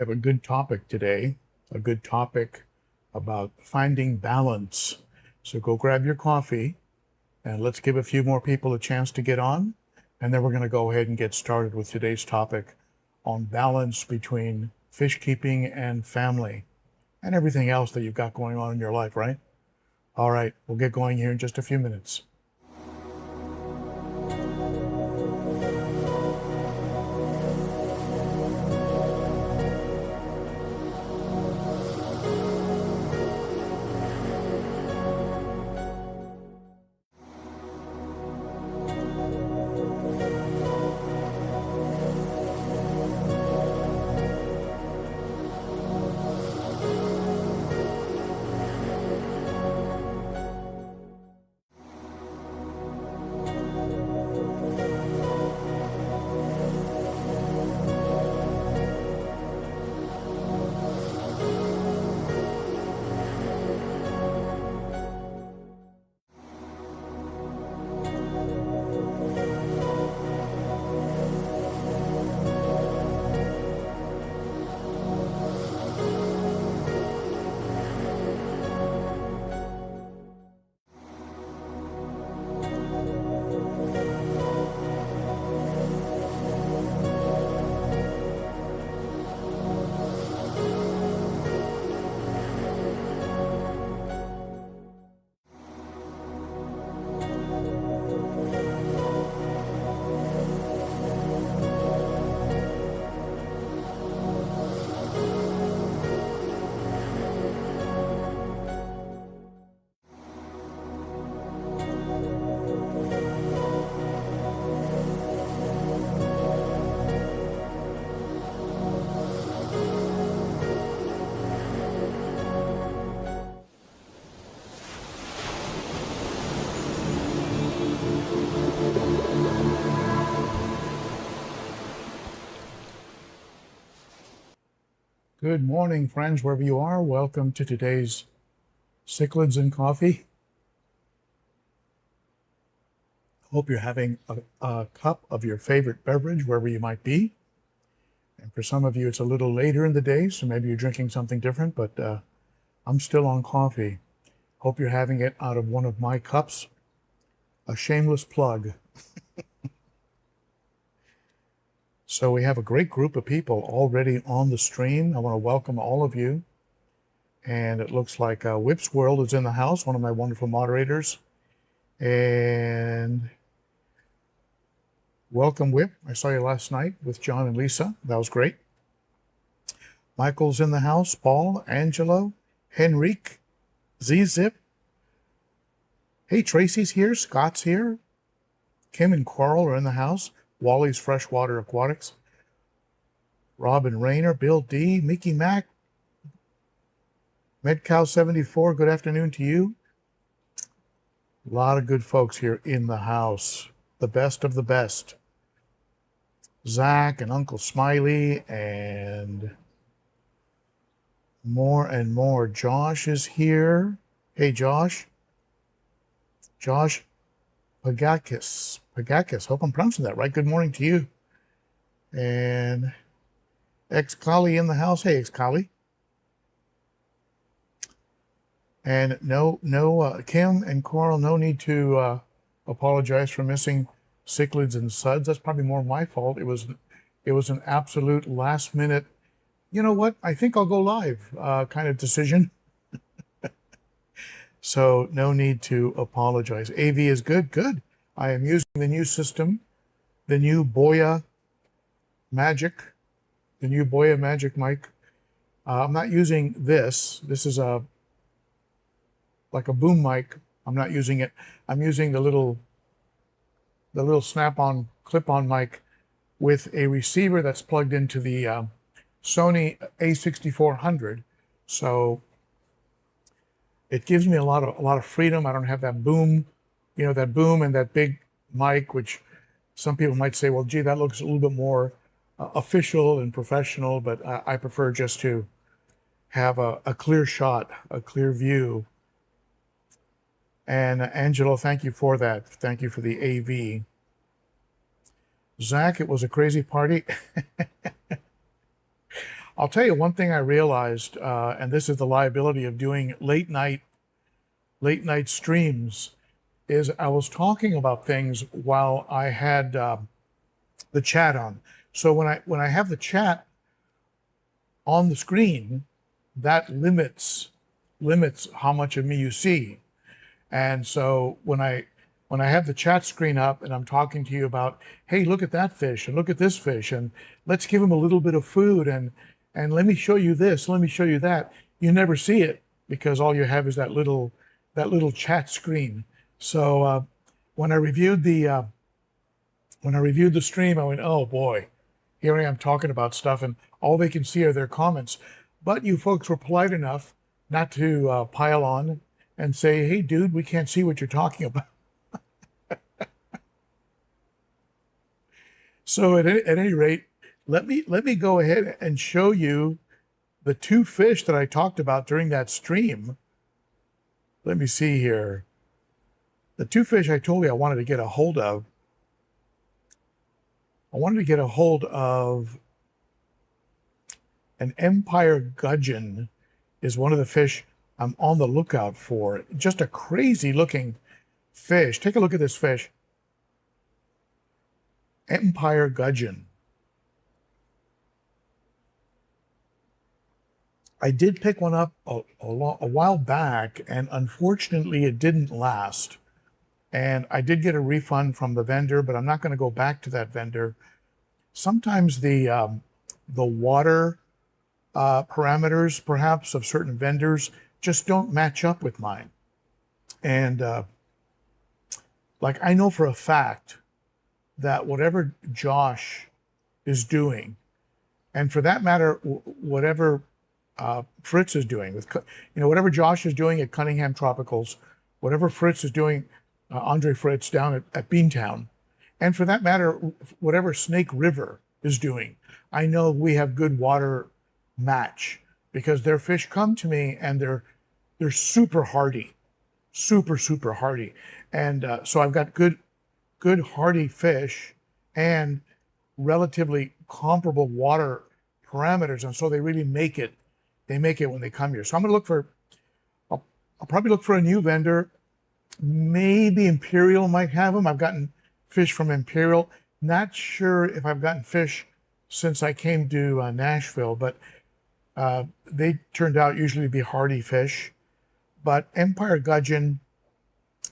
have a good topic today, a good topic about finding balance. So go grab your coffee and let's give a few more people a chance to get on. And then we're going to go ahead and get started with today's topic on balance between fish keeping and family and everything else that you've got going on in your life, right? All right, we'll get going here in just a few minutes. Good morning, friends, wherever you are. Welcome to today's Cichlids and Coffee. Hope you're having a cup of your favorite beverage wherever you might be. And for some of you, it's a little later in the day, so maybe you're drinking something different, but I'm still on coffee. Hope you're having it out of one of my cups. A shameless plug. So we have a great group of people already on the stream. I want to welcome all of you. And it looks like Whip's World is in the house, one of my wonderful moderators. And welcome, Whip. I saw you last night with John and Lisa. That was great. Michael's in the house. Paul, Angelo, Henrique, Z-Zip. Hey, Tracy's here. Scott's here. Kim and Coral are in the house. Wally's Freshwater Aquatics, Robin Rayner, Bill D, Mickey Mac, MedCow74, good afternoon to you. A lot of good folks here in the house, the best of the best. Zach and Uncle Smiley and more. Josh is here. Hey, Josh. Josh Pagakis, hope I'm pronouncing that right. Good morning to you. And Ex-Collie in the house. Hey, Ex-Collie. And Kim and Coral, no need to apologize for missing cichlids and suds. That's probably more my fault. It was an absolute last minute, you know what, I think I'll go live kind of decision. So no need to apologize. AV is good. Good. I am using the new system, the new Boya Magic mic. I'm not using this. This is like a boom mic. I'm not using it. I'm using the little snap-on, clip-on mic with a receiver that's plugged into the Sony A6400. So it gives me a lot of freedom. I don't have that boom, that boom and that big mic, which some people might say, well, gee, that looks a little bit more official and professional, but I prefer just to have a clear shot, a clear view. And Angelo, thank you for that. Thank you for the AV. Zach, it was a crazy party. I'll tell you one thing I realized, and this is the liability of doing late night streams, is I was talking about things while I had the chat on. So when I have the chat on the screen, that limits how much of me you see. And so when I have the chat screen up and I'm talking to you about, hey, look at that fish and look at this fish and let's give him a little bit of food and let me show you this, let me show you that, you never see it because all you have is that little chat screen. So when I reviewed the stream, I went, oh boy, here I am talking about stuff and all they can see are their comments. But you folks were polite enough not to pile on and say, hey, dude, we can't see what you're talking about. So at any rate, let me go ahead and show you the two fish that I talked about during that stream. Let me see here. The two fish I told you I wanted to get a hold of. I wanted to get a hold of an Empire Gudgeon is one of the fish I'm on the lookout for. Just a crazy looking fish. Take a look at this fish. Empire Gudgeon. I did pick one up a while back, and unfortunately it didn't last. And I did get a refund from the vendor, but I'm not going to go back to that vendor. Sometimes the water parameters, perhaps, of certain vendors just don't match up with mine. And like I know for a fact that whatever Josh is doing, and for that matter, whatever Fritz is doing, with whatever Josh is doing at Cunningham Tropicals, whatever Fritz is doing, Andre Fritz down at Beantown, and for that matter, whatever Snake River is doing, I know we have good water match because their fish come to me and they're super hardy, super hardy, and so I've got good hardy fish and relatively comparable water parameters, and so they really make it. They make it when they come here. So I'm going to look for. I'll probably look for a new vendor. Maybe Imperial might have them. I've gotten fish from Imperial. Not sure if I've gotten fish since I came to Nashville, but they turned out usually to be hardy fish. But Empire Gudgeon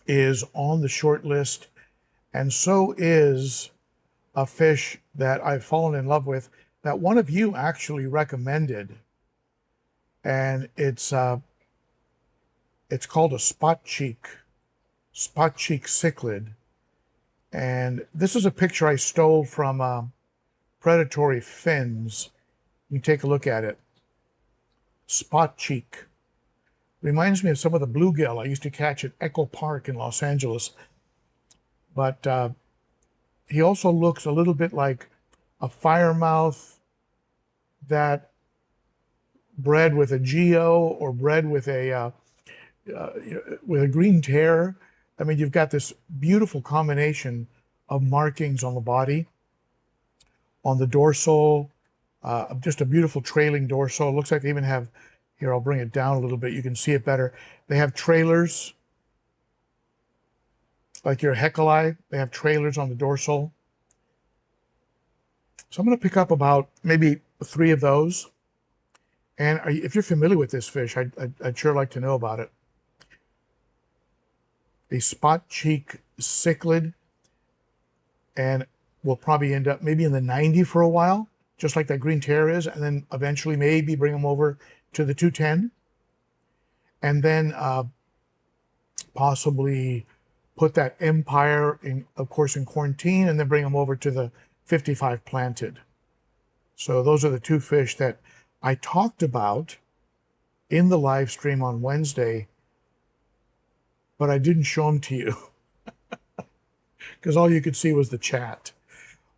is on the short list, and so is a fish that I've fallen in love with that one of you actually recommended, and it's called a spot cheek cichlid. And this is a picture I stole from Predatory Fins. You can take a look at it. Spot cheek. Reminds me of some of the bluegill I used to catch at Echo Park in Los Angeles. But he also looks a little bit like a firemouth that bred with a geo or bred with a green tear. I mean, you've got this beautiful combination of markings on the body, on the dorsal, just a beautiful trailing dorsal. It looks like they even have, here, I'll bring it down a little bit. You can see it better. They have trailers, like your Heckelei. They have trailers on the dorsal. So I'm going to pick up about maybe 3 of those. And if you're familiar with this fish, I'd sure like to know about it. A spot cheek cichlid, and we'll probably end up maybe in the 90 for a while, just like that green tear is, and then eventually maybe bring them over to the 210, and then possibly put that Empire in, of course, in quarantine, and then bring them over to the 55 planted. So those are the 2 fish that I talked about in the live stream on Wednesday, but I didn't show them to you because all you could see was the chat.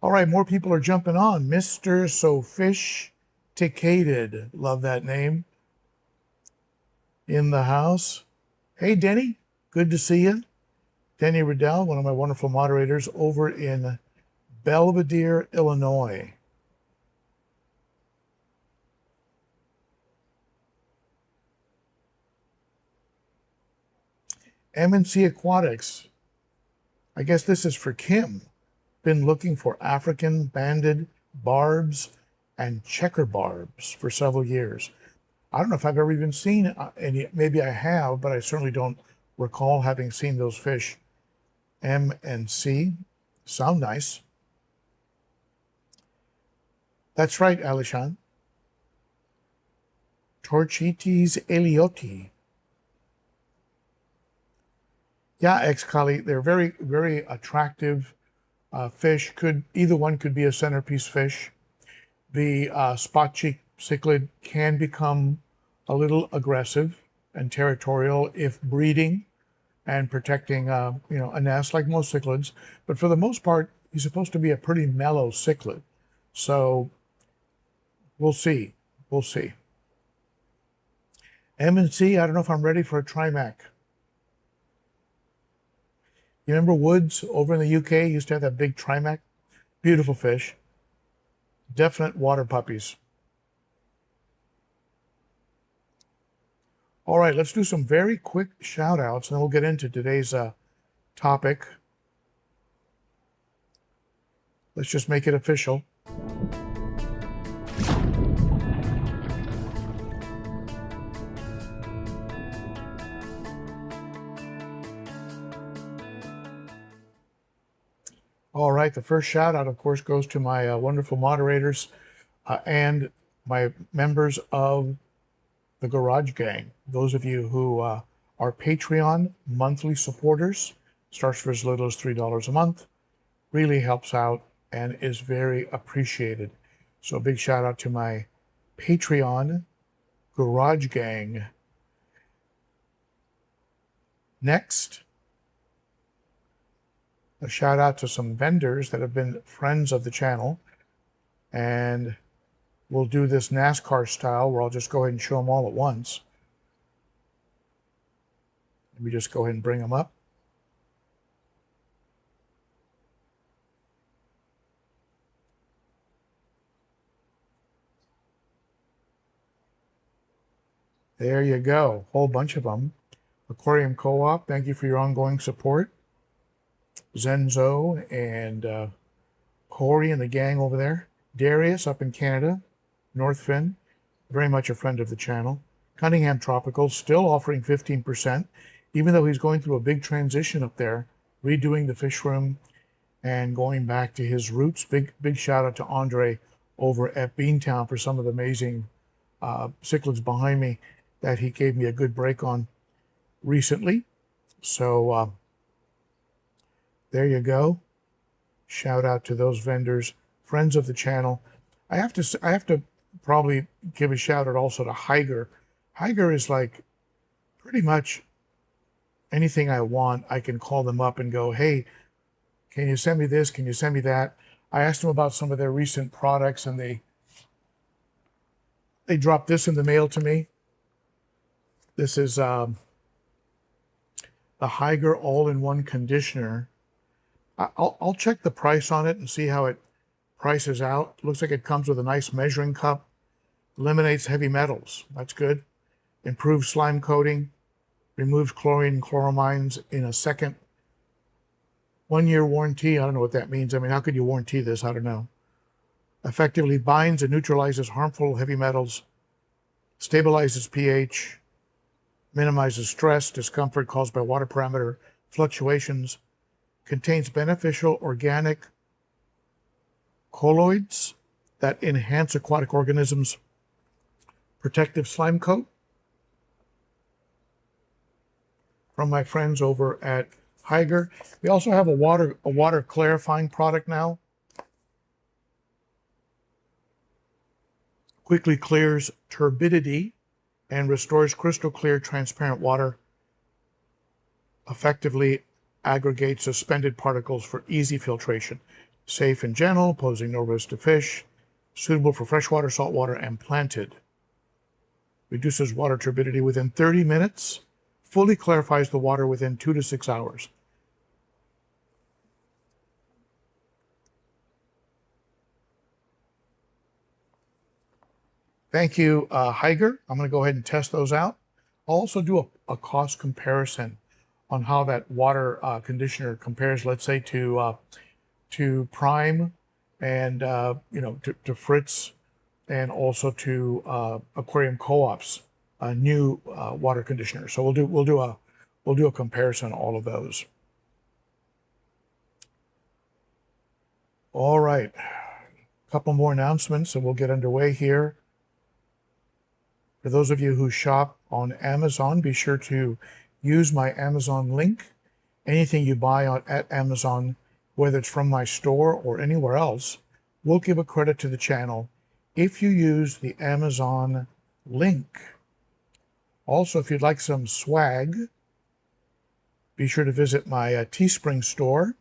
All right, more people are jumping on. Mr. Sophisticated, love that name, in the house. Hey, Denny, good to see you. Denny Riddell, one of my wonderful moderators over in Belvedere, Illinois. MTS Aquatics. I guess this is for Kim. Been looking for African banded barbs and checker barbs for several years. I don't know if I've ever even seen any. Maybe I have, but I certainly don't recall having seen those fish. M and C. Sound nice. That's right, Alishan. Torchites elioti. Yeah, ex-Kali, they're very, very attractive fish. Either one could be a centerpiece fish. The spot cichlid can become a little aggressive and territorial if breeding and protecting, a nest like most cichlids. But for the most part, he's supposed to be a pretty mellow cichlid. So we'll see. We'll see. M and C, I don't know if I'm ready for a trimac. You remember Woods over in the UK used to have that big trimac? Beautiful fish. Definite water puppies. All right, let's do some very quick shout outs and then we'll get into today's topic. Let's just make it official. All right, the first shout out, of course, goes to my wonderful moderators and my members of the Garage Gang. Those of you who are Patreon monthly supporters, starts for as little as $3 a month, really helps out and is very appreciated. So a big shout out to my Patreon Garage Gang. Next, a shout out to some vendors that have been friends of the channel. And we'll do this NASCAR style where I'll just go ahead and show them all at once. Let me just go ahead and bring them up. There you go, whole bunch of them. Aquarium Co-op, thank you for your ongoing support. Zenzo and Corey and the gang over there. Darius up in Canada. Northfin, very much a friend of the channel. Cunningham Tropical, still offering 15%, even though he's going through a big transition up there, redoing the fish room and going back to his roots. Big shout out to Andre over at Beantown for some of the amazing cichlids behind me that he gave me a good break on recently. So there you go. Shout out to those vendors, friends of the channel. I have to probably give a shout out also to Higer. Higer is like pretty much anything I want. I can call them up and go, hey, can you send me this? Can you send me that? I asked them about some of their recent products and they dropped this in the mail to me. This is the Higer all-in-one conditioner. I'll check the price on it and see how it prices out. Looks like it comes with a nice measuring cup. Eliminates heavy metals. That's good. Improves slime coating. Removes chlorine and chloramines in a second. 1 year warranty. I don't know what that means. I mean, how could you warranty this? I don't know. Effectively binds and neutralizes harmful heavy metals. Stabilizes pH. Minimizes stress, discomfort caused by water parameter fluctuations. Contains beneficial organic colloids that enhance aquatic organisms' protective slime coat. From my friends over at Higer. We also have a water clarifying product now. Quickly clears turbidity and restores crystal clear transparent water. Effectively aggregates suspended particles for easy filtration. Safe and gentle, posing no risk to fish. Suitable for freshwater, saltwater, and planted. Reduces water turbidity within 30 minutes. Fully clarifies the water within 2 to 6 hours. Thank you, Higer. I'm going to go ahead and test those out. I'll also do a cost comparison on how that water conditioner compares, let's say, to Prime and to Fritz, and also to Aquarium Co-op's new water conditioner. So we'll do a comparison on all of those. All right, a couple more announcements and we'll get underway here. For those of you who shop on Amazon, be sure to use my Amazon link. Anything you buy at Amazon, whether it's from my store or anywhere else, will give a credit to the channel if you use the Amazon link. Also, if you'd like some swag, be sure to visit my Teespring store.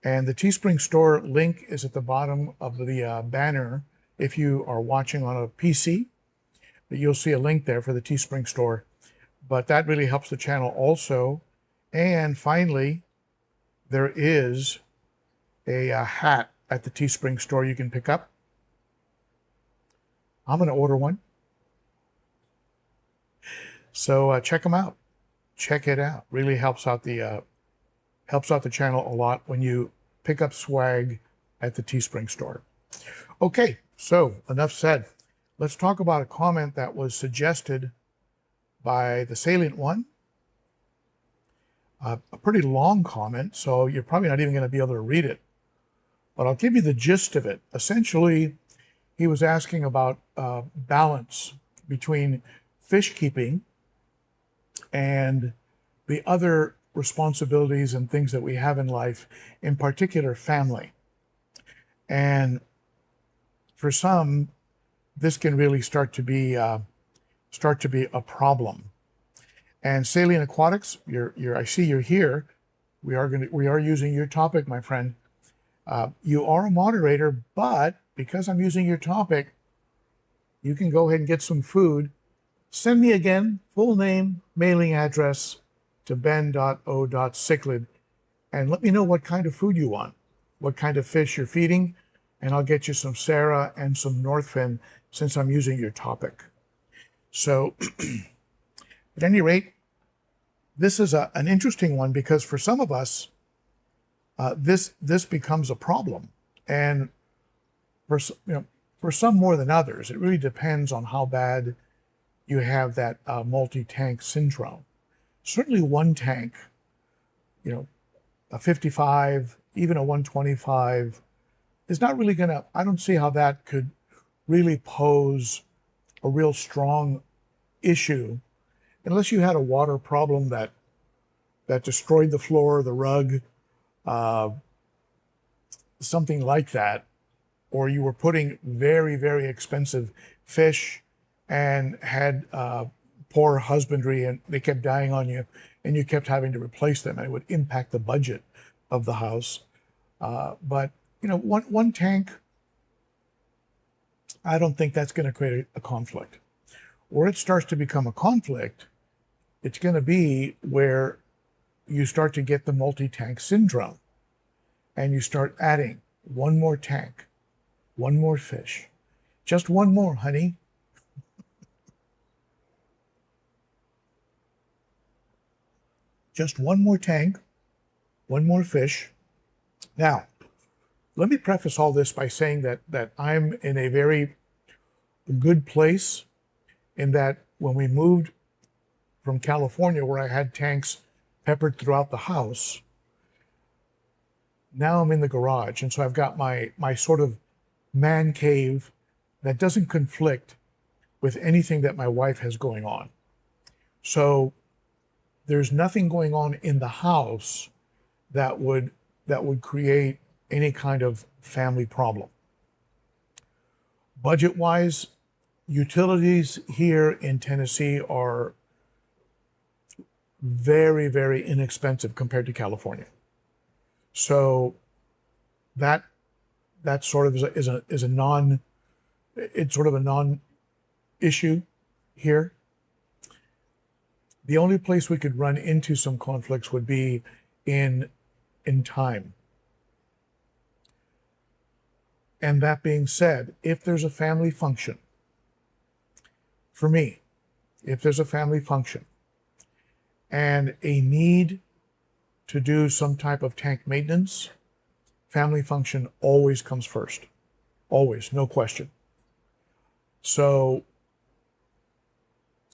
And the Teespring store link is at the bottom of the banner. If you are watching on a PC, you'll see a link there for the Teespring store. But that really helps the channel also. And finally, there is a hat at the Teespring store you can pick up. I'm going to order one. So check them out. Check it out. Really helps out the channel a lot when you pick up swag at the Teespring store. Okay, so enough said. Let's talk about a comment that was suggested by the Salient one. A pretty long comment, so you're probably not even going to be able to read it. But I'll give you the gist of it. Essentially, he was asking about balance between fish keeping and the other responsibilities and things that we have in life, in particular family. And for some, this can really start to be a problem. And Salient Aquatics, I see you're here. We are using your topic, my friend. You are a moderator, but because I'm using your topic, you can go ahead and get some food. Send me again, full name, mailing address to ben.o.ciclid, and let me know what kind of food you want, what kind of fish you're feeding, and I'll get you some Sarah and some Northfin since I'm using your topic. So at any rate, this is an interesting one because for some of us, this becomes a problem. And for some more than others, it really depends on how bad you have that multi-tank syndrome. Certainly one tank, a 55, even a 125, is not really going to, I don't see how that could really pose a real strong issue unless you had a water problem that destroyed the floor, the rug, something like that, or you were putting very, very expensive fish and had poor husbandry and they kept dying on you and you kept having to replace them and it would impact the budget of the house. But one tank, I don't think that's going to create a conflict. Where it starts to become a conflict, it's going to be where you start to get the multi-tank syndrome and you start adding one more tank, one more fish, just one more, honey. Just one more tank, one more fish. Now, let me preface all this by saying that I'm in a very good place in that when we moved from California, where I had tanks peppered throughout the house, now I'm in the garage. And so I've got my sort of man cave that doesn't conflict with anything that my wife has going on. So there's nothing going on in the house that would create any kind of family problem. Budget-wise, utilities here in Tennessee are very, very inexpensive compared to California. So that sort of is a non-issue here. The only place we could run into some conflicts would be in time. And that being said, if there's a family function, for me, if there's a family function and a need to do some type of tank maintenance, family function always comes first. Always, no question. So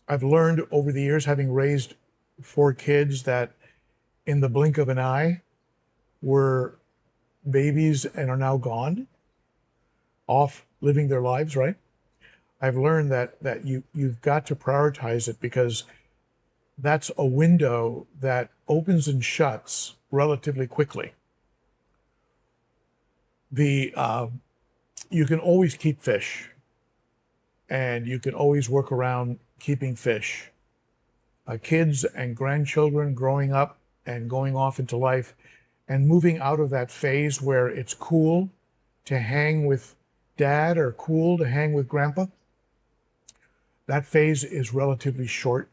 I've learned over the years, having raised 4 kids that in the blink of an eye were babies and are now gone, off living their lives, right? I've learned that you've got to prioritize it, because that's a window that opens and shuts relatively quickly. You can always keep fish, and you can always work around keeping fish. Kids and grandchildren growing up and going off into life and moving out of that phase where it's cool to hang with dad or cool to hang with grandpa, that phase is relatively short.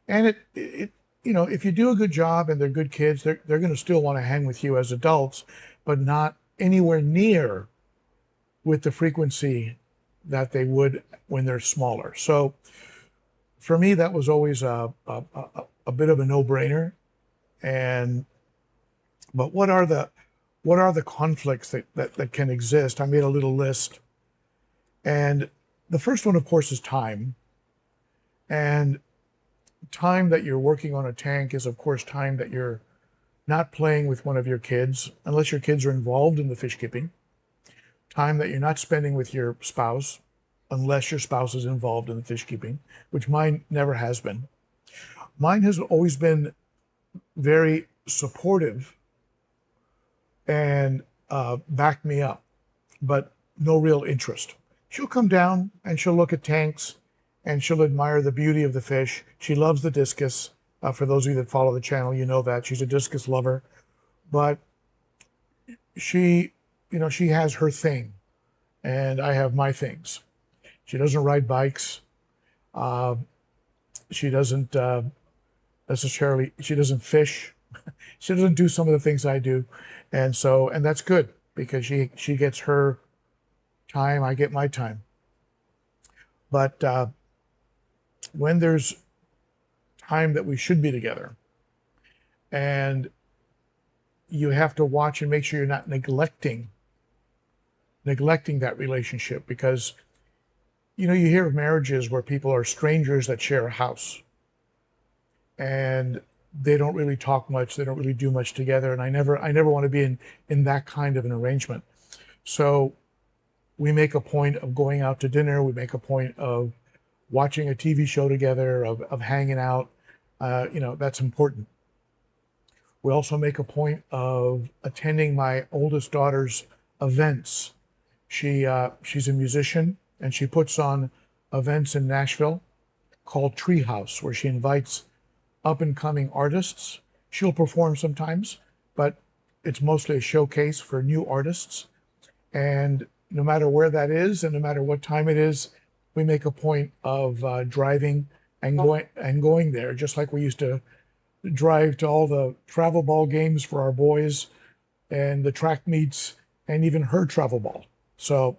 And if you do a good job and they're good kids, they're going to still want to hang with you as adults, but not anywhere near with the frequency that they would when they're smaller. So for me, that was always a bit of a no-brainer. But what are the conflicts that can exist? I made a little list. And the first one, of course, is time. And time that you're working on a tank is, of course, time that you're not playing with one of your kids, unless your kids are involved in the fish keeping. Time that you're not spending with your spouse, unless your spouse is involved in the fish keeping, which mine never has been. Mine has always been very supportive and backed me up, but no real interest. She'll come down and she'll look at tanks and she'll admire the beauty of the fish. She loves the discus. For those of you that follow the channel, you know that she's a discus lover, but she has her thing and I have my things. She doesn't ride bikes. She doesn't necessarily, she doesn't fish. She doesn't do some of the things I do. And that's good, because she gets her time, I get my time. But when there's time that we should be together, and you have to watch and make sure you're not neglecting that relationship, because you hear of marriages where people are strangers that share a house and they don't really talk much, they don't really do much together, and I never want to be in that kind of an arrangement. So we make a point of going out to dinner, we make a point of watching a TV show together, of hanging out. That's important. We also make a point of attending my oldest daughter's events. She's a musician, and she puts on events in Nashville called Treehouse, where she invites up-and-coming artists. She'll perform sometimes, but it's mostly a showcase for new artists. And no matter where that is, and no matter what time it is, we make a point of driving and going there, just like we used to drive to all the travel ball games for our boys and the track meets and even her travel ball. So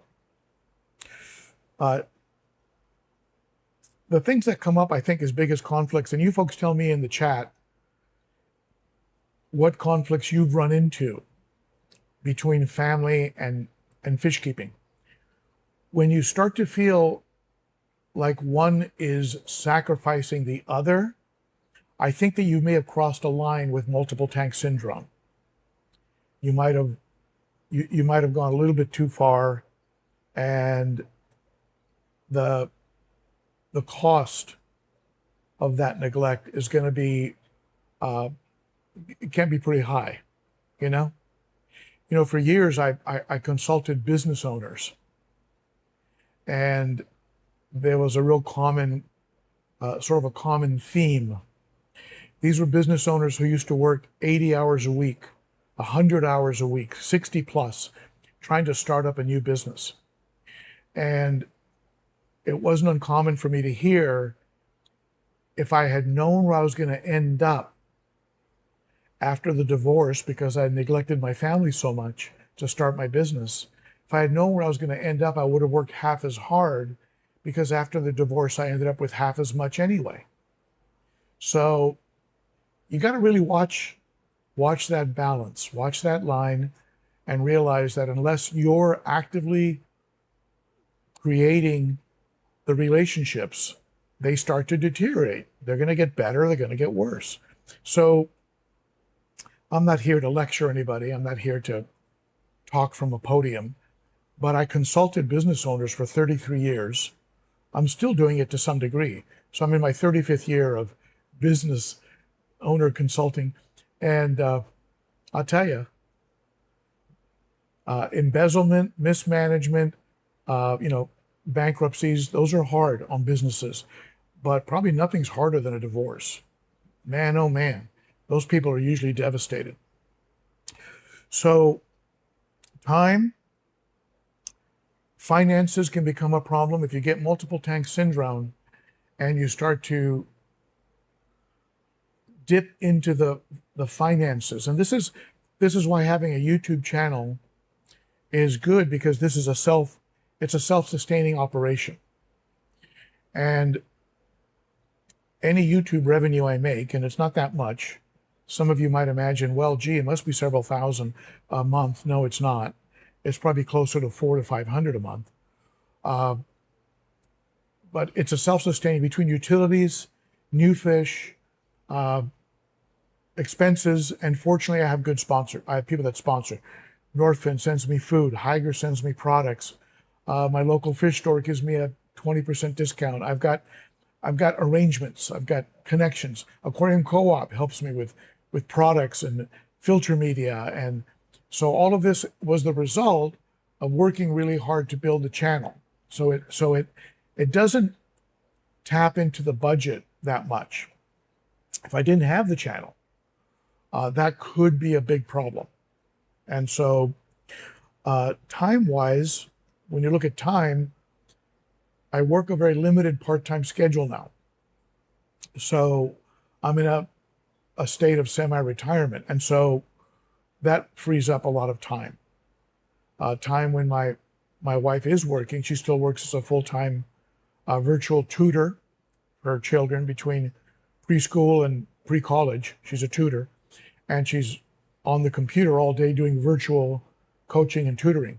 the things that come up, I think, as biggest conflicts, and you folks tell me in the chat what conflicts you've run into between family and fish keeping. When you start to feel like one is sacrificing the other, I think that you may have crossed a line with multiple tank syndrome. You might have gone a little bit too far, and the cost of that neglect is going to be, it can be pretty high, for years I consulted business owners, and there was a real common, sort of a common theme. These were business owners who used to work 80 hours a week, 100 hours a week, 60 plus, trying to start up a new business. And it wasn't uncommon for me to hear, if I had known where I was going to end up after the divorce, because I neglected my family so much to start my business, if I had known where I was going to end up, I would have worked half as hard, because after the divorce, I ended up with half as much anyway. So you got to really watch that balance, watch that line, and realize that unless you're actively creating the relationships, they start to deteriorate. They're going to get better, they're going to get worse. So I'm not here to lecture anybody. I'm not here to talk from a podium, but I consulted business owners for 33 years. I'm still doing it to some degree. So I'm in my 35th year of business owner consulting. And I'll tell you, embezzlement, mismanagement, bankruptcies, those are hard on businesses, but probably nothing's harder than a divorce. Man, oh man, those people are usually devastated. So time, finances can become a problem if you get multiple tank syndrome and you start to dip into the finances. And this is why having a YouTube channel is good, because this is it's a self-sustaining operation. And any YouTube revenue I make, and it's not that much, some of you might imagine, well, gee, it must be several thousand a month. No, it's not. It's probably closer to 400 to 500 a month. But it's a self-sustaining between utilities, new fish, expenses, and fortunately I have good sponsors. I have people that sponsor. Northfin sends me food. Higer sends me products. My local fish store gives me a 20% discount. I've got arrangements. I've got connections. Aquarium Co-op helps me with products and filter media. And so all of this was the result of working really hard to build the channel. So it doesn't tap into the budget that much. If I didn't have the channel, that could be a big problem. And so time-wise, when you look at time, I work a very limited part-time schedule now. So I'm in a state of semi-retirement. And so that frees up a lot of time. Time when my wife is working. She still works as a full-time virtual tutor for children between preschool and pre-college. She's a tutor. And she's on the computer all day doing virtual coaching and tutoring.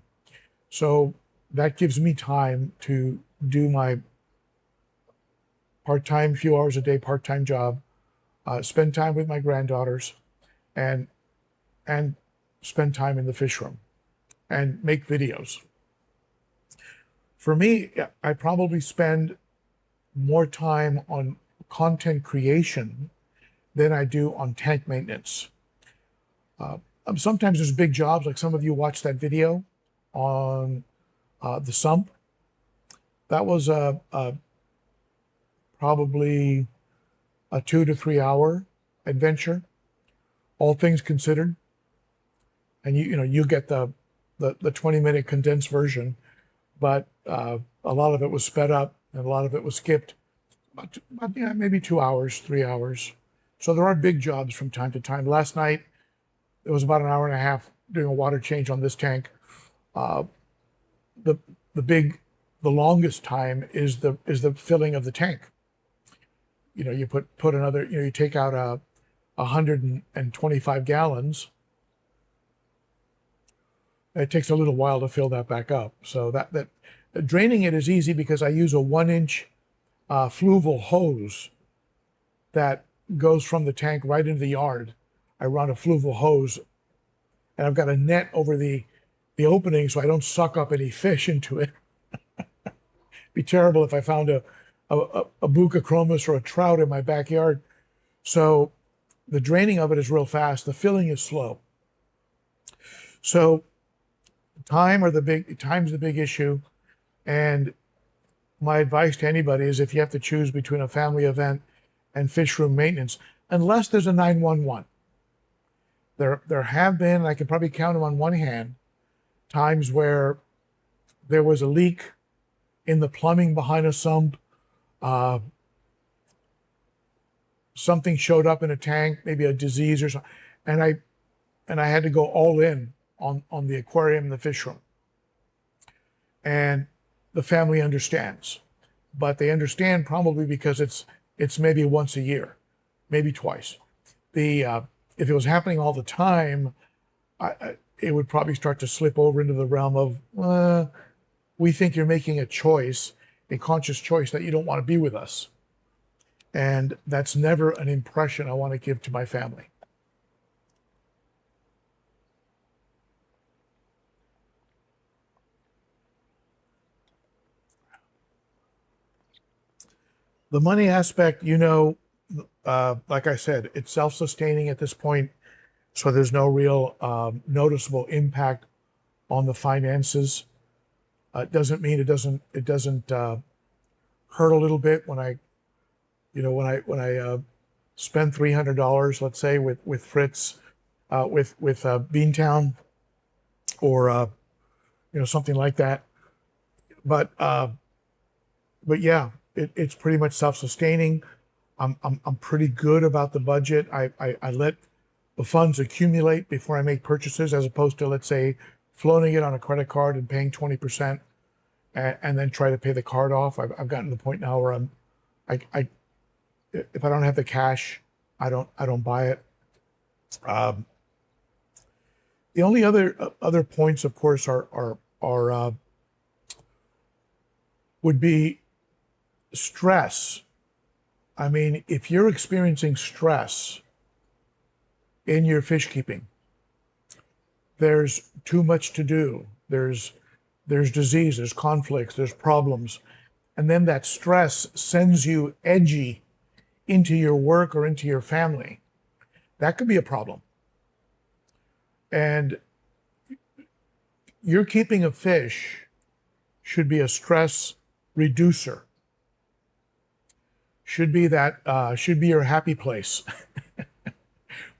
So that gives me time to do my part-time, few hours a day, part-time job, spend time with my granddaughters, and spend time in the fish room and make videos. For me, I probably spend more time on content creation than I do on tank maintenance. Sometimes there's big jobs, like some of you watched that video on the sump. That was probably a 2 to 3 hour adventure, all things considered. And you get the 20-minute condensed version, but a lot of it was sped up and a lot of it was skipped. Maybe 2 hours, 3 hours. So there are big jobs from time to time. Last night, it was about an hour and a half doing a water change on this tank. The longest time is the filling of the tank. You put another, you take out 125 gallons. It takes a little while to fill that back up. So that draining it is easy because I use a 1-inch fluval hose that goes from the tank right into the yard. I run a fluval hose, and I've got a net over the opening so I don't suck up any fish into it. Be terrible if I found a bucachromis or a trout in my backyard. So the draining of it is real fast. The filling is slow. So time's the big issue. And my advice to anybody is, if you have to choose between a family event and fish room maintenance, unless there's a 911. There have been, and I can probably count them on one hand, times where there was a leak in the plumbing behind a sump. Something showed up in a tank, maybe a disease or something, and I had to go all in on the aquarium and the fish room. And the family understands. but they understand probably because it's maybe once a year, maybe twice. If it was happening all the time, it would probably start to slip over into the realm of, we think you're making a choice, a conscious choice that you don't want to be with us. And that's never an impression I want to give to my family. The money aspect, like I said, it's self-sustaining at this point, so there's no real noticeable impact on the finances. It doesn't mean it doesn't hurt a little bit when I spend $300, let's say, with Fritz, with Beantown, or something like that. But yeah, it's pretty much self-sustaining. I'm pretty good about the budget. I let the funds accumulate before I make purchases, as opposed to, let's say, floating it on a credit card and paying 20% and then try to pay the card off. I've gotten to the point now where if I don't have the cash, I don't buy it. The only other points, of course, are would be stress. I mean, if you're experiencing stress in your fish keeping, there's too much to do. There's disease, there's conflicts, there's problems. And then that stress sends you edgy into your work or into your family. That could be a problem. And your keeping of fish should be a stress reducer. Should be your happy place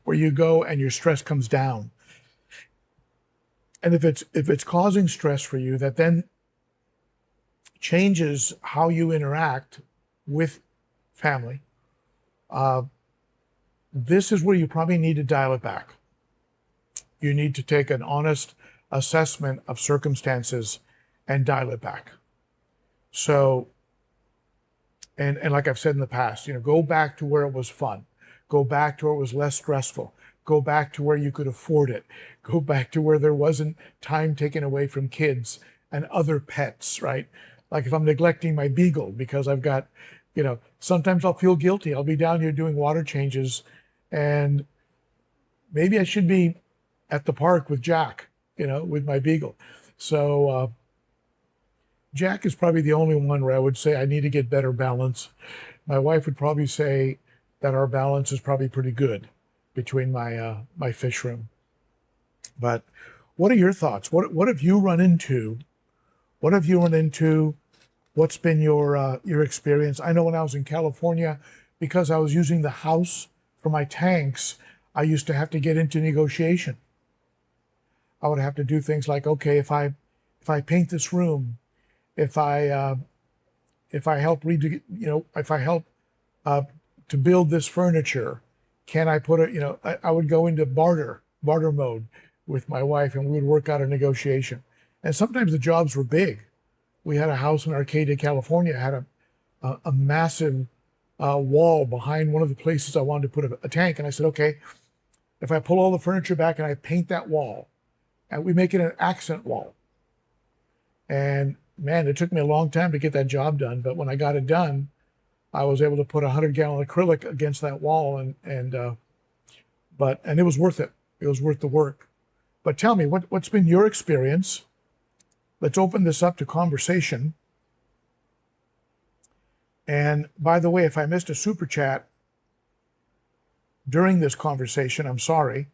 where you go and your stress comes down. And if it's causing stress for you, that then changes how you interact with family, this is where you probably need to dial it back. You need to take an honest assessment of circumstances and dial it back. So, and like I've said in the past, go back to where it was fun. Go back to where it was less stressful. Go back to where you could afford it. Go back to where there wasn't time taken away from kids and other pets, right? Like if I'm neglecting my beagle because I've got, sometimes I'll feel guilty. I'll be down here doing water changes and maybe I should be at the park with Jack, with my beagle. So Jack is probably the only one where I would say I need to get better balance. My wife would probably say that our balance is probably pretty good between my fish room. But what are your thoughts? What have you run into? What have you run into? What's been your experience? I know when I was in California, because I was using the house for my tanks, I used to have to get into negotiation. I would have to do things like, okay, if I paint this room, if I help if I help to build this furniture, can I put it? I would go into barter mode with my wife, and we would work out a negotiation. And sometimes the jobs were big. We had a house in Arcadia, California, had a massive wall behind one of the places I wanted to put a tank. And I said, okay, if I pull all the furniture back and I paint that wall, and we make it an accent wall. And man, it took me a long time to get that job done. But when I got it done, I was able to put 100-gallon acrylic against that wall, and it was worth it. It was worth the work. But tell me, what's been your experience? Let's open this up to conversation. And by the way, if I missed a super chat during this conversation, I'm sorry.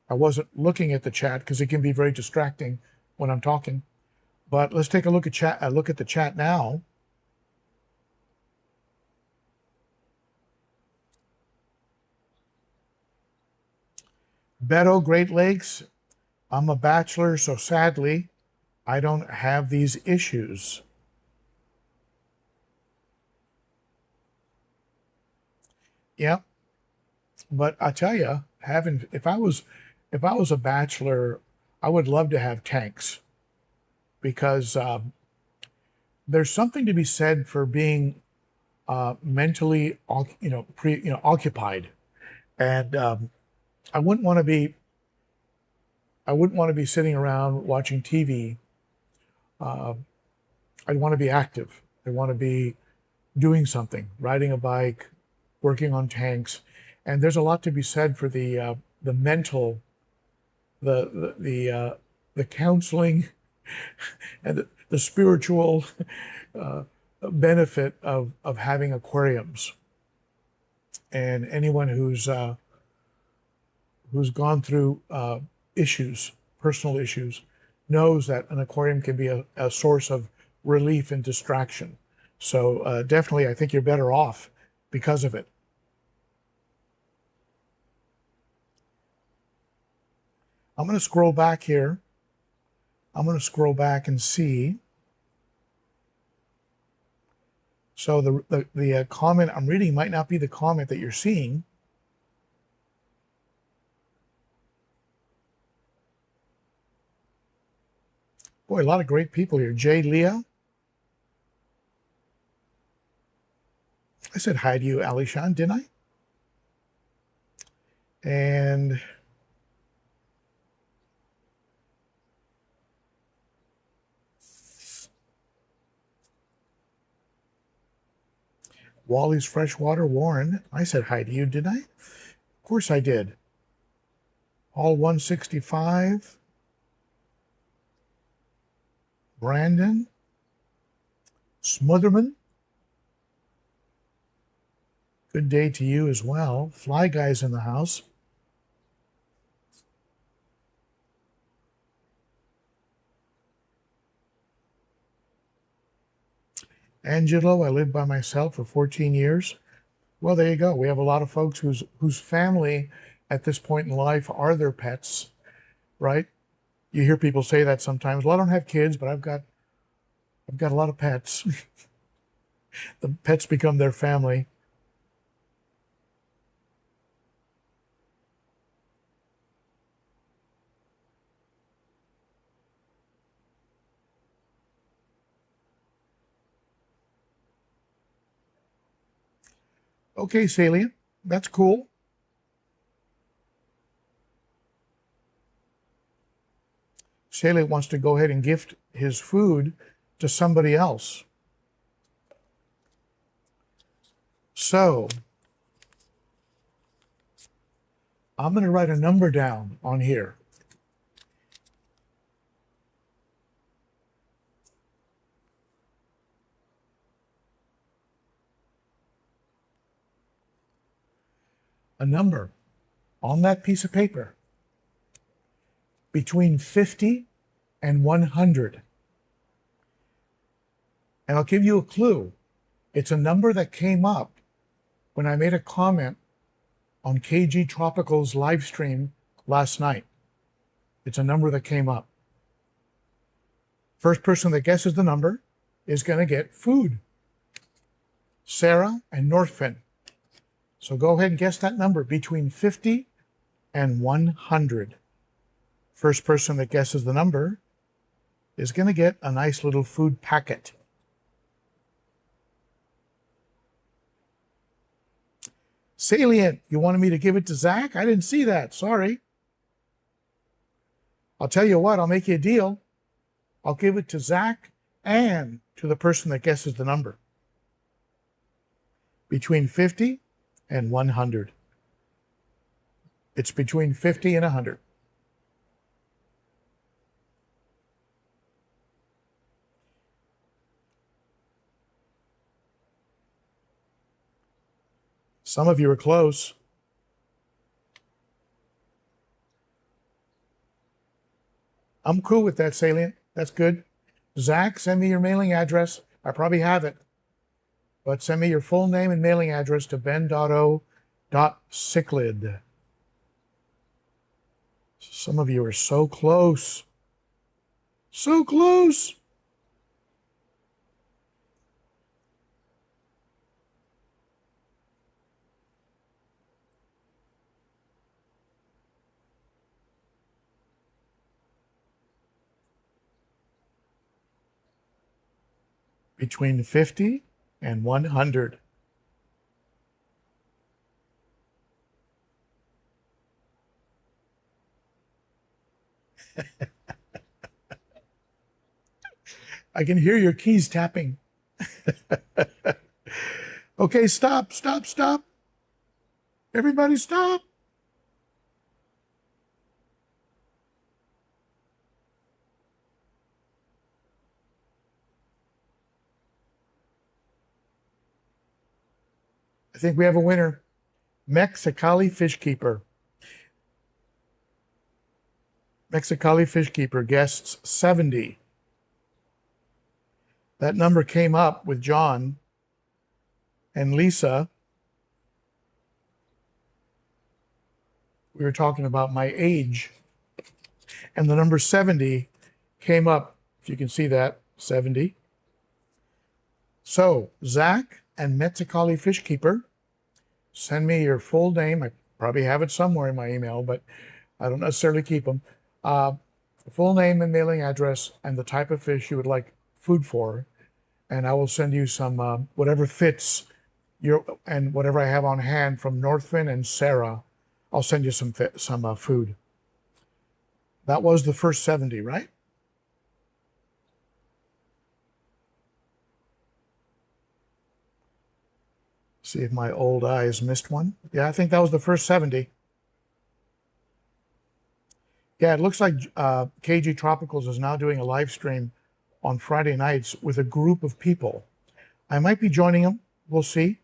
I wasn't looking at the chat because it can be very distracting when I'm talking. But let's take a look at the chat now. Ben.o. Great Lakes. I'm a bachelor, so sadly, I don't have these issues. Yeah, but I tell you, if I was a bachelor, I would love to have tanks, because there's something to be said for being mentally, occupied, and I wouldn't want to be. I wouldn't want to be sitting around watching TV. I'd want to be active. I want to be doing something, riding a bike, working on tanks, and there's a lot to be said for the mental, the counseling, and the spiritual benefit of having aquariums. And anyone who's gone through issues, personal issues, knows that an aquarium can be a source of relief and distraction. So definitely, I think you're better off because of it. I'm going to scroll back here. I'm going to scroll back and see. So the comment I'm reading might not be the comment that you're seeing. Boy, a lot of great people here. Jay Leah. I said hi to you, Alishan, didn't I? And Wally's Freshwater, Warren. I said hi to you, didn't I? Of course I did. All 165. Brandon. Smotherman. Good day to you as well. Fly Guys in the house. Angelo, I lived by myself for 14 years. Well, there you go. We have a lot of folks whose family at this point in life are their pets, right? You hear people say that sometimes. Well, I don't have kids, but I've got a lot of pets. The pets become their family. Okay, Salient. That's cool. Salient wants to go ahead and gift his food to somebody else. So I'm going to write a number down on here. A number on that piece of paper between 50 and 100. And I'll give you a clue. It's a number that came up when I made a comment on KG Tropical's live stream last night. It's a number that came up. First person that guesses the number is going to get food. Sarah and Northfin. So go ahead and guess that number between 50 and 100. First person that guesses the number is going to get a nice little food packet. Salient, you wanted me to give it to Zach? I didn't see that. Sorry. I'll tell you what, I'll make you a deal. I'll give it to Zach and to the person that guesses the number. Between 50 and 100. It's between 50 and 100. Some of you are close. I'm cool with that, Salient. That's good. Zach, send me your mailing address. I probably have it. But send me your full name and mailing address to ben.o.ciclid. Some of you are so close. So close. between 50 and 100. I can hear your keys tapping. Okay, stop, stop, stop. Everybody stop. I think we have a winner. Mexicali Fishkeeper. Mexicali Fishkeeper guests 70. That number came up with John and Lisa. We were talking about my age. And the number 70 came up, if you can see that, 70. So, Zach and Mexicali Fishkeeper, send me your full name. I probably have it somewhere in my email, but I don't necessarily keep them. Full name and mailing address and the type of fish you would like food for. And I will send you some, whatever fits and whatever I have on hand from Northfin and Sarah. I'll send you some food. That was the first 70, right? See if my old eyes missed one. Yeah, I think that was the first 70. Yeah, it looks like KG Tropicals is now doing a live stream on Friday nights with a group of people. I might be joining them. We'll see.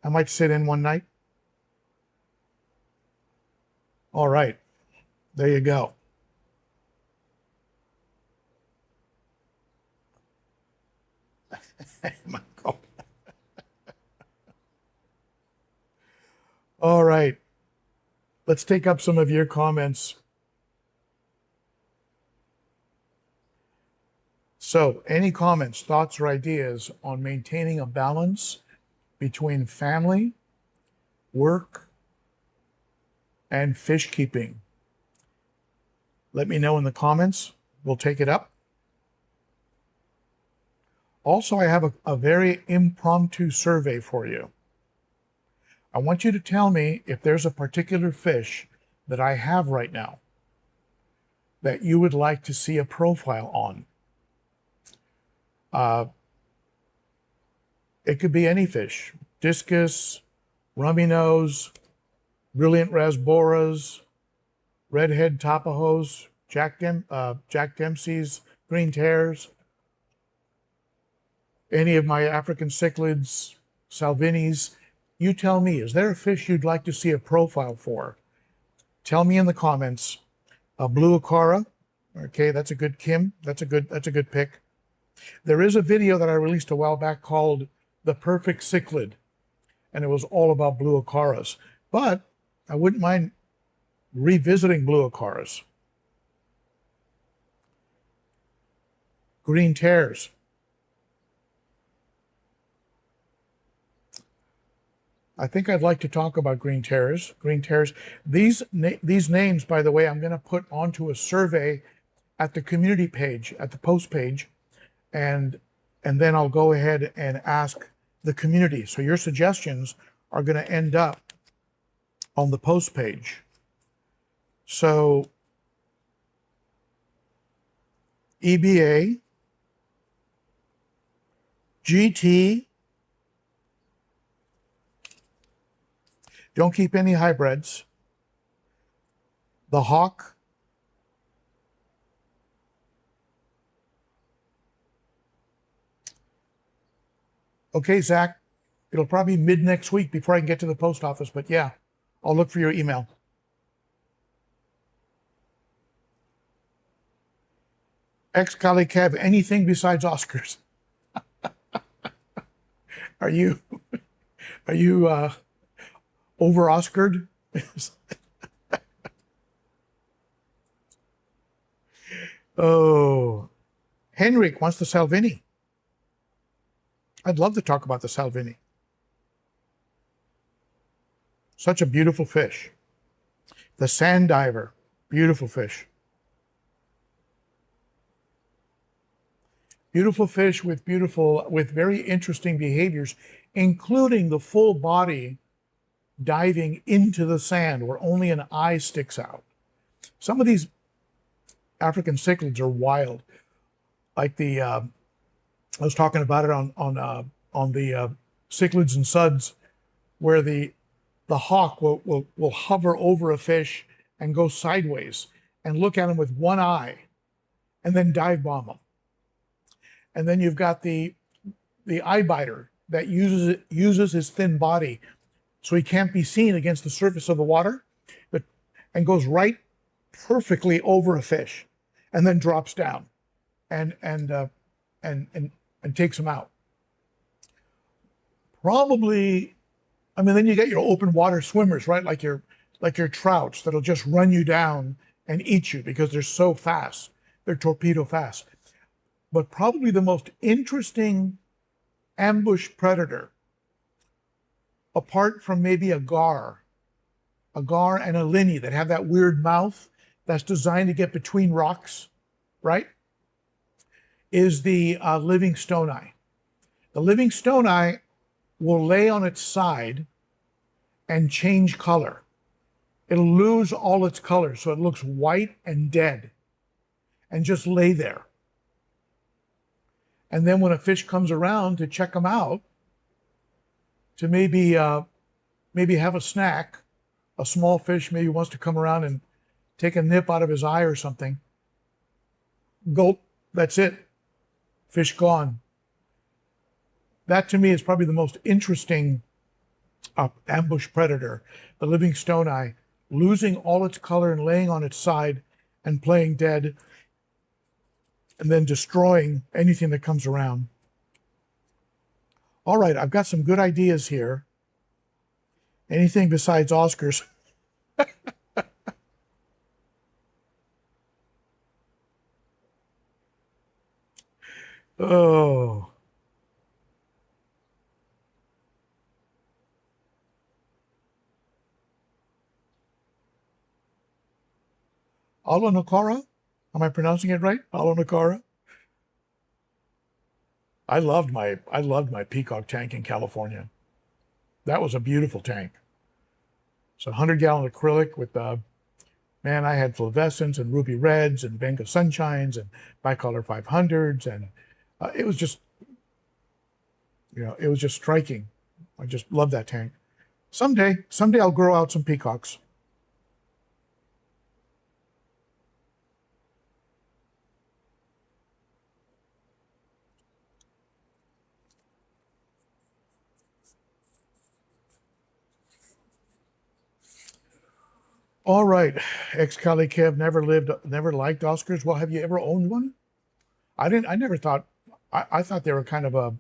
I might sit in one night. All right. There you go. All right. Let's take up some of your comments. So, any comments, thoughts, or ideas on maintaining a balance between family, work, and fish keeping? Let me know in the comments. We'll take it up. Also, I have a very impromptu survey for you. I want you to tell me if there's a particular fish that I have right now that you would like to see a profile on. It could be any fish: discus, rummy nose, brilliant rasboras, redhead tapajos, Jack Dempsey's green tears, any of my African cichlids, Salvinis. You tell me, is there a fish you'd like to see a profile for? Tell me in the comments. Blue Acara, okay, that's a good Kim. That's a good pick. There is a video that I released a while back called The Perfect Cichlid, and it was all about blue acaras. But I wouldn't mind revisiting blue acaras. Green tears. I think I'd like to talk about green tears. Green tears. These names, by the way, I'm going to put onto a survey at the community page, at the post page, and then I'll go ahead and ask the community. So your suggestions are going to end up on the post page. So EBA, GT, don't keep any hybrids. The Hawk, okay, Zach, it'll probably be mid next week before I can get to the post office, but yeah, I'll look for your email. Ex-colleague Kev, anything besides Oscars? Are you over Oscared? Oh, Henrik wants the Salvini. I'd love to talk about the Salvini. Such a beautiful fish. The sand diver, beautiful fish. Beautiful fish with very interesting behaviors, including the full body diving into the sand where only an eye sticks out. Some of these African cichlids are wild. Like I was talking about it on the cichlids and suds, where the hawk will hover over a fish and go sideways and look at him with one eye and then dive bomb him. And then you've got the eye biter that uses his thin body so he can't be seen against the surface of the water, and goes right perfectly over a fish and then drops down and takes him out. Probably, I mean, then you get your open water swimmers, right? Like your trouts that'll just run you down and eat you because they're so fast. They're torpedo fast. But probably the most interesting ambush predator, apart from maybe a gar and a linny that have that weird mouth that's designed to get between rocks, right, is the living stone eye. The living stone eye will lay on its side and change color. It'll lose all its color, so it looks white and dead, and just lay there. And then when a fish comes around to check them out, to maybe have a snack, a small fish maybe wants to come around and take a nip out of his eye or something, gulp, that's it, fish gone. That to me is probably the most interesting ambush predator, the living stone eye, losing all its color and laying on its side and playing dead, and then destroying anything that comes around. All right, I've got some good ideas here. Anything besides Oscars. Oh. Alonokara? Am I pronouncing it right? Alonokara? I loved my peacock tank in California. That was a beautiful tank. It's a 100-gallon acrylic with man, I had fluorescents and ruby reds and Benga sunshines and bicolor 500s, and it was just, it was just striking. I just love that tank. Someday I'll grow out some peacocks. All right, ex-Cali Kev, never liked Oscars. Well, have you ever owned one? I never thought, I thought they were kind of a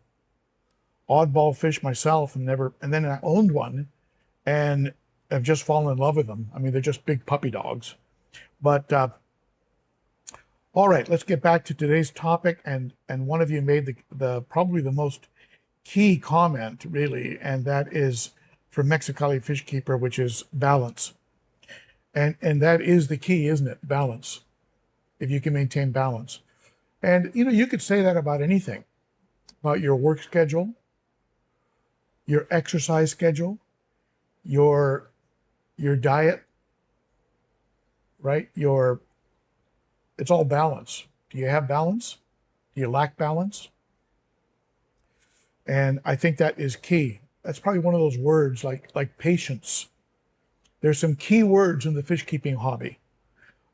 oddball fish myself, and then I owned one and have just fallen in love with them. I mean, they're just big puppy dogs. But all right, let's get back to today's topic. And one of you made the probably the most key comment, really, and that is from Mexicali Fish Keeper, which is balance. And that is the key, isn't it? Balance. If you can maintain balance. And, you could say that about anything, about your work schedule, your exercise schedule, your diet, right? It's all balance. Do you have balance? Do you lack balance? And I think that is key. That's probably one of those words like patience. There's some key words in the fish keeping hobby.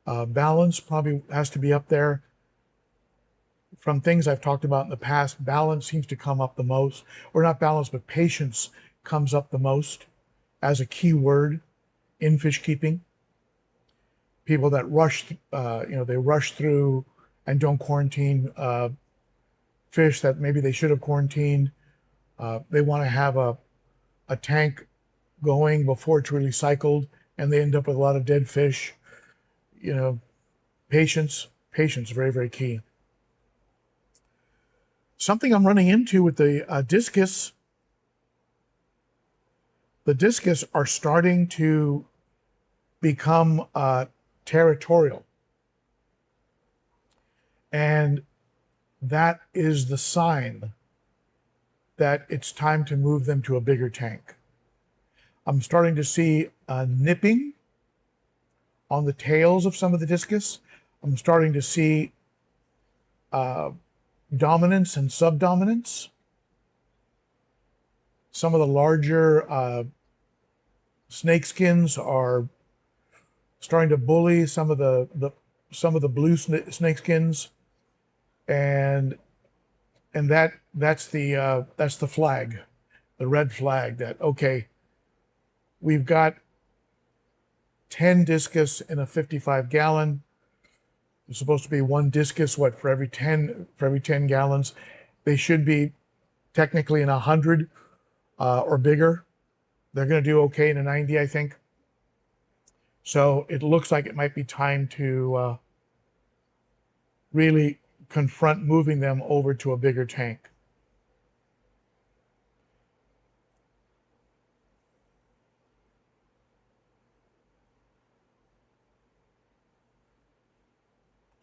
Balance probably has to be up there. From things I've talked about in the past, balance seems to come up the most, or not balance, but patience comes up the most as a key word in fish keeping. People that they rush through and don't quarantine fish that maybe they should have quarantined. They want to have a tank going before it's really cycled, and they end up with a lot of dead fish. Patience, very, very key. Something I'm running into with the discus. The discus are starting to become territorial. And that is the sign that it's time to move them to a bigger tank. I'm starting to see nipping on the tails of some of the discus. I'm starting to see dominance and subdominance. Some of the larger snake skins are starting to bully some of the blue snake skins, and that's the flag, the red flag that, okay, we've got 10 discus in a 55-gallon. There's supposed to be one discus, what, for every 10 gallons. They should be technically in 100 or bigger. They're going to do okay in a 90, I think. So it looks like it might be time to really confront moving them over to a bigger tank.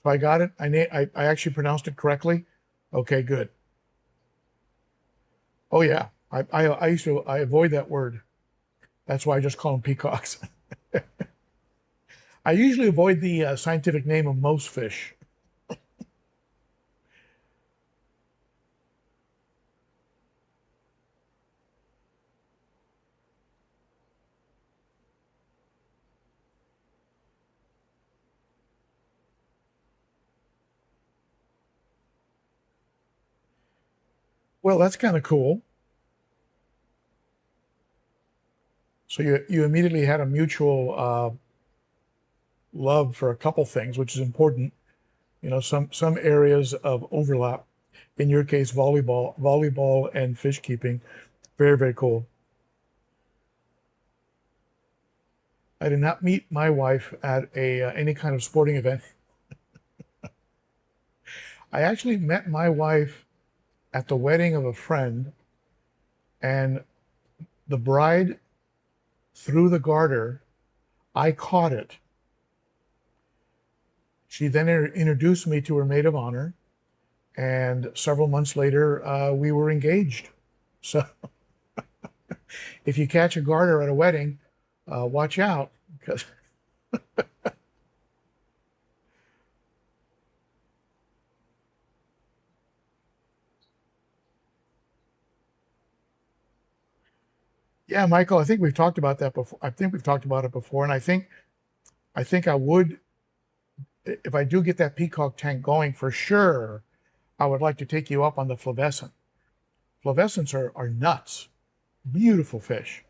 So I got it. I actually pronounced it correctly. Okay, good. Oh yeah, I avoid that word. That's why I just call them peacocks. I usually avoid the scientific name of most fish. Well, that's kind of cool. So you immediately had a mutual love for a couple things, which is important. You know, some areas of overlap. In your case, volleyball and fish keeping. Very, very cool. I did not meet my wife at any kind of sporting event. I actually met my wife at the wedding of a friend, and the bride threw the garter. I caught it. She then introduced me to her maid of honor, and several months later, we were engaged. So if you catch a garter at a wedding, watch out, because yeah, Michael, I think we've talked about that before. I think we've talked about it before, and I think I would, if I do get that peacock tank going for sure, I would like to take you up on the flavescent. Flavescents are nuts, beautiful fish,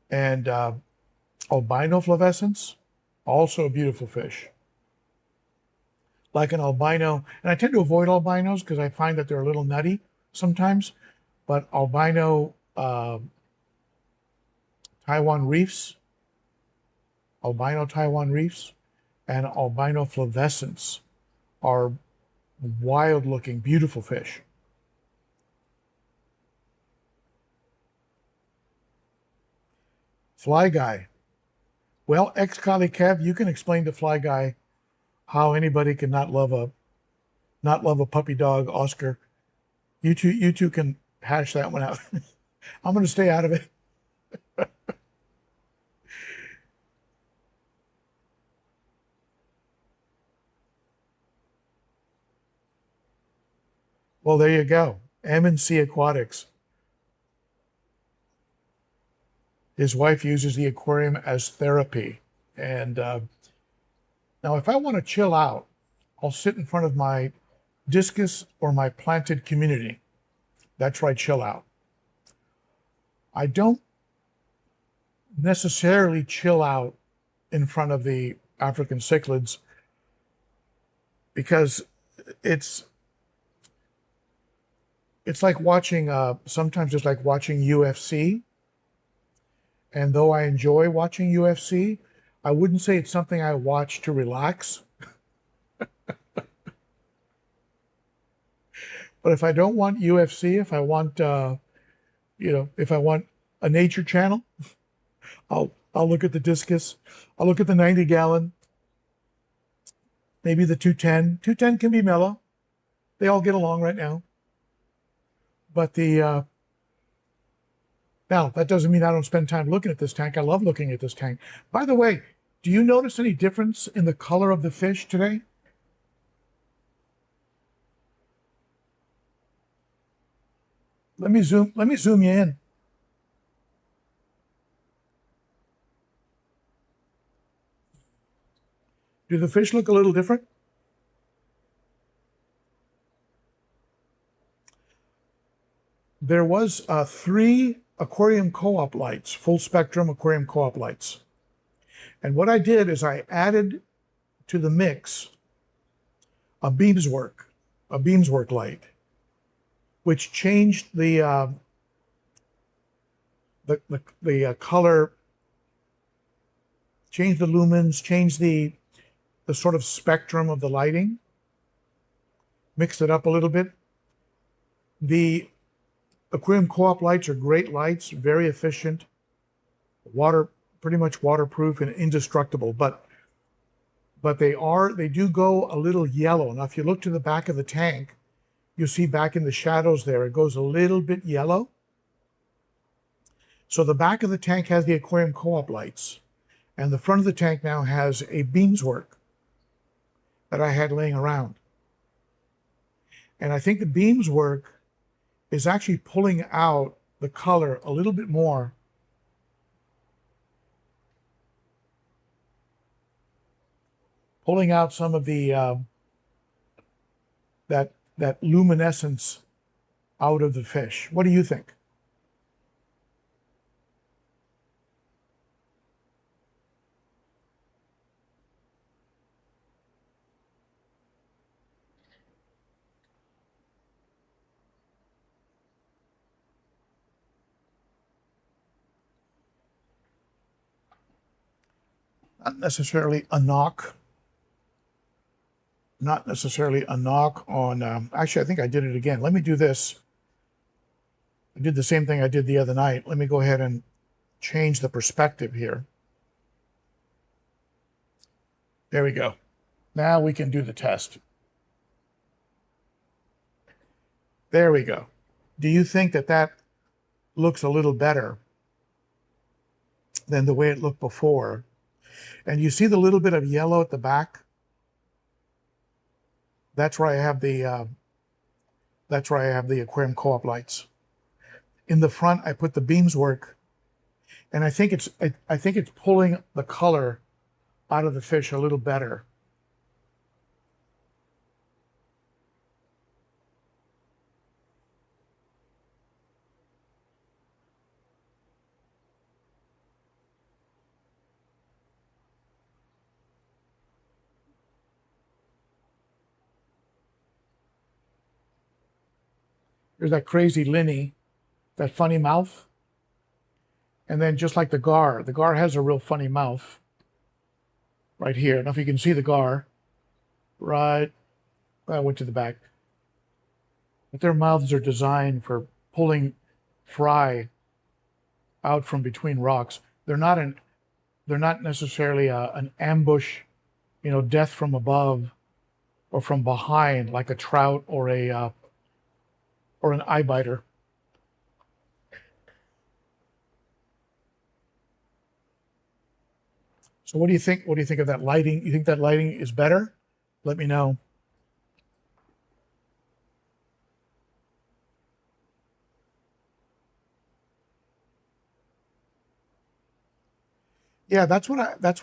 and albino flavescents, also a beautiful fish. Like an albino, and I tend to avoid albinos because I find that they're a little nutty sometimes, but Taiwan reefs, albino Taiwan reefs, and albino flavescents are wild looking, beautiful fish. Fly guy. Well, ex-colleague Kev, you can explain to Fly guy how anybody can not love a puppy dog, Oscar. You two can hash that one out. I'm going to stay out of it. Well, there you go. M&C Aquatics. His wife uses the aquarium as therapy. And now if I want to chill out, I'll sit in front of my discus or my planted community. That's right, chill out. I don't necessarily chill out in front of the African cichlids because it's like watching sometimes it's like watching UFC. And though I enjoy watching UFC, I wouldn't say it's something I watch to relax. But if I don't want UFC, if I want if I want a nature channel, I'll look at the discus. I'll look at the 90-gallon, maybe the 210. 210 can be mellow. They all get along right now. But now, that doesn't mean I don't spend time looking at this tank. I love looking at this tank. By the way, do you notice any difference in the color of the fish today? Let me zoom you in. Do the fish look a little different? There was 3 aquarium co-op lights, full spectrum aquarium co-op lights. And what I did is I added to the mix a beamswork light, which changed the color, changed the lumens, changed the sort of spectrum of the lighting, mixed it up a little bit. The aquarium co-op lights are great lights, very efficient, pretty much waterproof and indestructible, but they do go a little yellow. Now, if you look to the back of the tank, you'll see back in the shadows there, it goes a little bit yellow. So the back of the tank has the aquarium co-op lights, and the front of the tank now has a beamswork that I had laying around. And I think the beamswork is actually pulling out the color a little bit more. Pulling out some of the that luminescence out of the fish. What do you think? Not necessarily a knock. Not necessarily a knock on, actually, I think I did it again. Let me do this. I did the same thing I did the other night. Let me go ahead and change the perspective here. There we go. Now we can do the test. There we go. Do you think that looks a little better than the way it looked before? And you see the little bit of yellow at the back? That's where I have the aquarium co-op lights. In the front, I put the beamswork, and I think it's pulling the color out of the fish a little better. There's that crazy linny, that funny mouth. And then just like the gar has a real funny mouth right here. Now if you can see the gar, right, I went to the back. But their mouths are designed for pulling fry out from between rocks. They're not necessarily an ambush, death from above or from behind like a trout or an eye biter. So what do you think? What do you think of that lighting? You think that lighting is better? Let me know. Yeah, that's what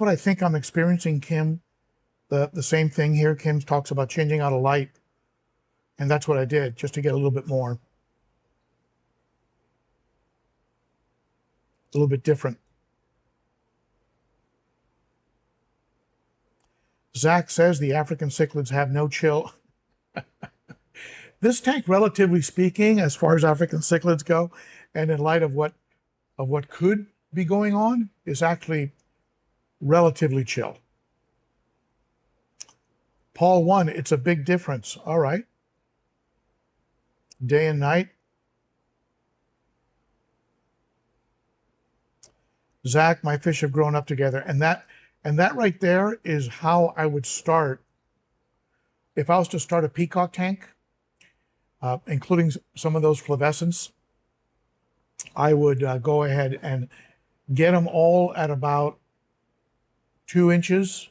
I think I'm experiencing, Kim. The same thing here. Kim talks about changing out a light, and that's what I did just to get a little bit more, a little bit different. Zach says the African cichlids have no chill. This tank, relatively speaking, as far as African cichlids go, and in light of what could be going on, is actually relatively chill. Paul 1, it's a big difference. All right. Day and night. Zach, my fish have grown up together. And that right there is how I would start. If I was to start a peacock tank, including some of those flavescents, I would go ahead and get them all at about 2 inches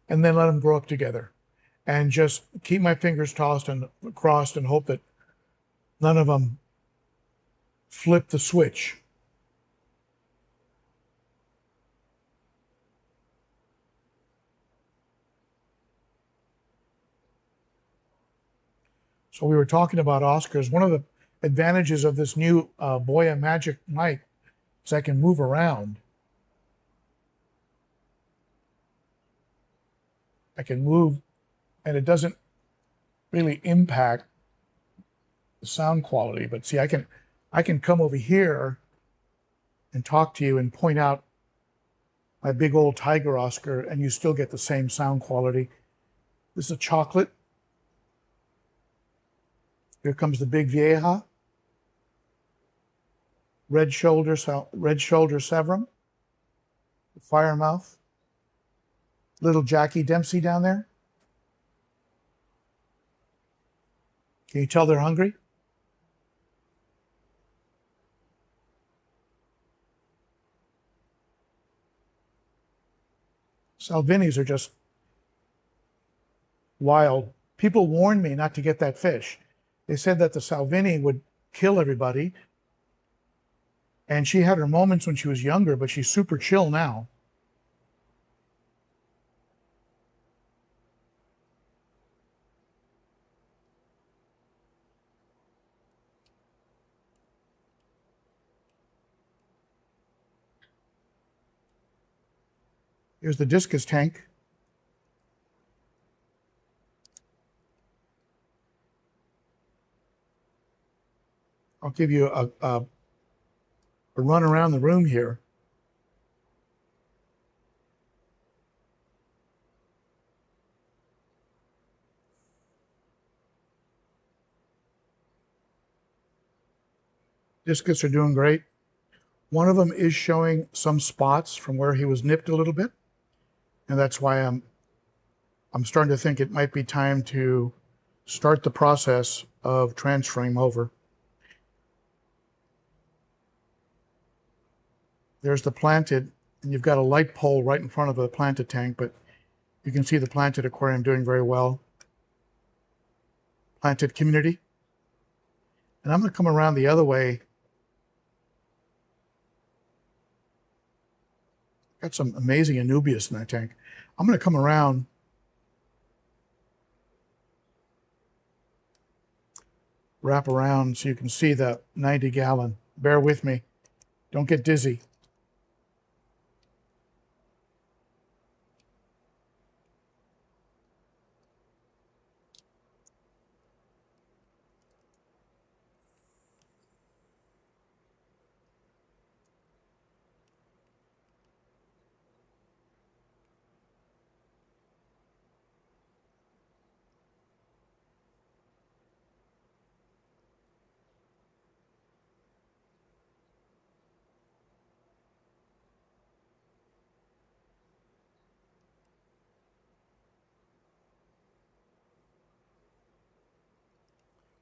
and then let them grow up together. And just keep my fingers tossed and crossed and hope that none of them flip the switch. So we were talking about Oscars. One of the advantages of this new Boya Magic mic is I can move around. I can move, and it doesn't really impact the sound quality. But see, I can come over here and talk to you and point out my big old Tiger Oscar, and you still get the same sound quality. This is a chocolate. Here comes the big Vieja. Red shoulder Severum. Firemouth. Little Jackie Dempsey down there. Can you tell they're hungry? Salvinis are just wild. People warned me not to get that fish. They said that the Salvini would kill everybody. And she had her moments when she was younger, but she's super chill now. Here's the discus tank. I'll give you a run around the room here. Discus are doing great. One of them is showing some spots from where he was nipped a little bit. And that's why I'm starting to think it might be time to start the process of transferring him over. There's the planted, and you've got a light pole right in front of the planted tank, but you can see the planted aquarium doing very well. Planted community. And I'm going to come around the other way. Got some amazing Anubias in that tank. I'm going to come around. Wrap around so you can see the 90-gallon. Bear with me. Don't get dizzy.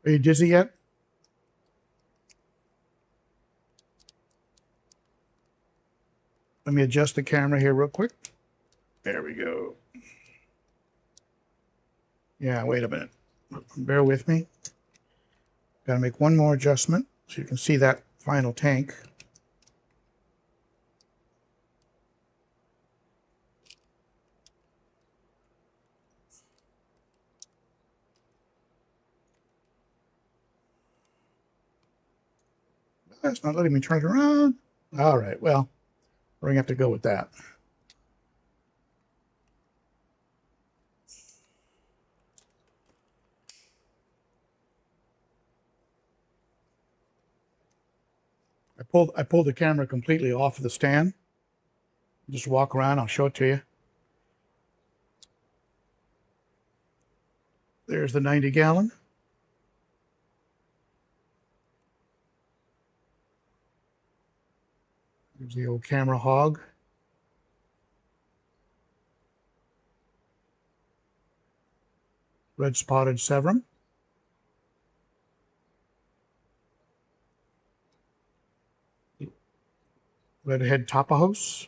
Are you dizzy yet? Let me adjust the camera here real quick. There we go. Yeah, wait a minute. Bear with me. Got to make one more adjustment so you can see that final tank. That's not letting me turn it around. All right, well, we're going to have to go with that. I pulled the camera completely off of the stand. Just walk around, I'll show it to you. There's the 90-gallon. There's the old camera hog. Red spotted Severum. redhead tapajos.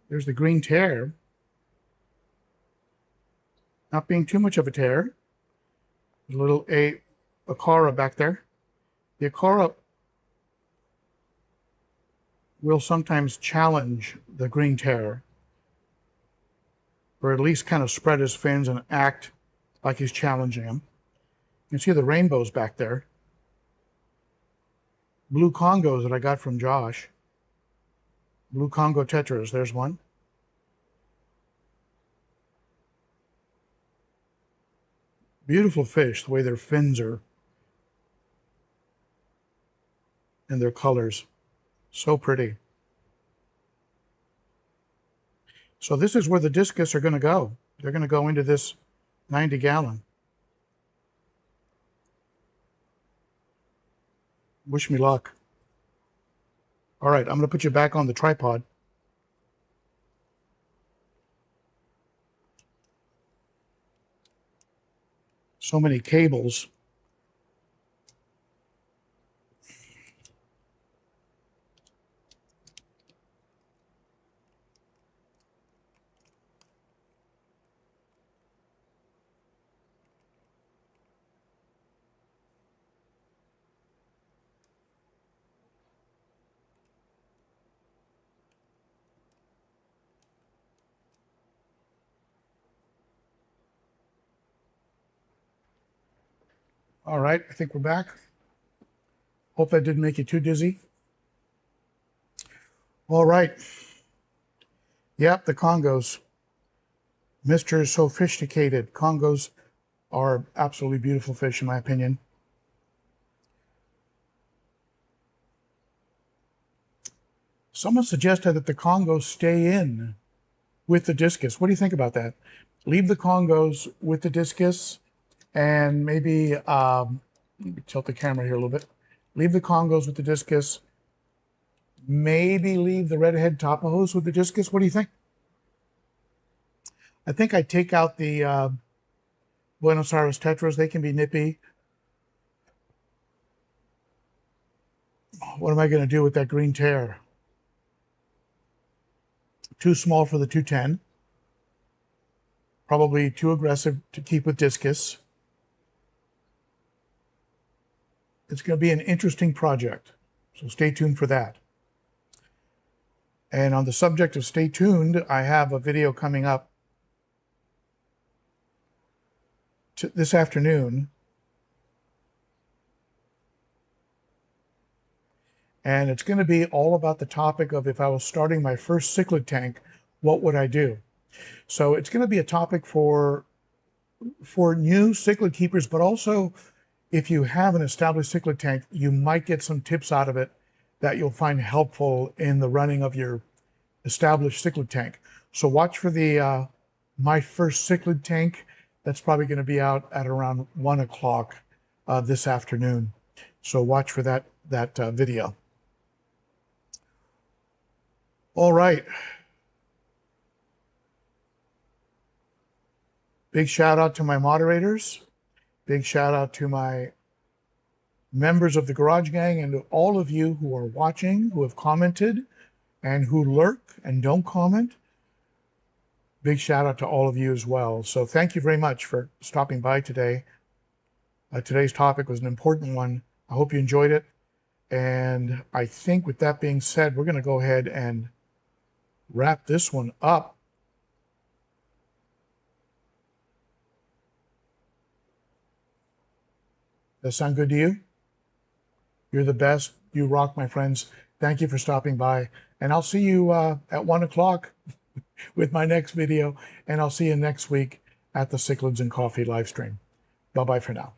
There's the green tear. Not being too much of a tear. A little Acara back there. The Acara will sometimes challenge the green tear, or at least kind of spread his fins and act like he's challenging him. You can see the rainbows back there. Blue Congos that I got from Josh. Blue Congo tetras, there's one. Beautiful fish, the way their fins are and their colors. So pretty. So this is where the discus are going to go. They're going to go into this 90-gallon. Wish me luck. All right, I'm going to put you back on the tripod. So many cables. All right, I think we're back. Hope that didn't make you too dizzy. All right. Yep, the Congos. Mr. Sophisticated. Congos are absolutely beautiful fish, in my opinion. Someone suggested that the Congos stay in with the discus. What do you think about that? Leave the Congos with the discus and maybe, let me tilt the camera here a little bit. Leave the Congos with the discus. Maybe leave the redhead tapajos with the discus. What do you think? I think I'd take out the Buenos Aires tetras. They can be nippy. What am I going to do with that green tear? Too small for the 210. Probably too aggressive to keep with discus. It's going to be an interesting project, so stay tuned for that. And on the subject of stay tuned, I have a video coming up this afternoon. And it's going to be all about the topic of if I was starting my first cichlid tank, what would I do? So it's going to be a topic for new cichlid keepers, but also if you have an established cichlid tank, you might get some tips out of it that you'll find helpful in the running of your established cichlid tank. So watch for the My First Cichlid Tank. That's probably going to be out at around 1 o'clock this afternoon. So watch for that video. All right. Big shout out to my moderators. Big shout out to my members of the Garage Gang and to all of you who are watching, who have commented, and who lurk and don't comment. Big shout out to all of you as well. So thank you very much for stopping by today. Today's topic was an important one. I hope you enjoyed it. And I think with that being said, we're going to go ahead and wrap this one up. Does that sound good to you? You're the best. You rock, my friends. Thank you for stopping by. And I'll see you at 1 o'clock with my next video. And I'll see you next week at the Cichlids and Coffee live stream. Bye-bye for now.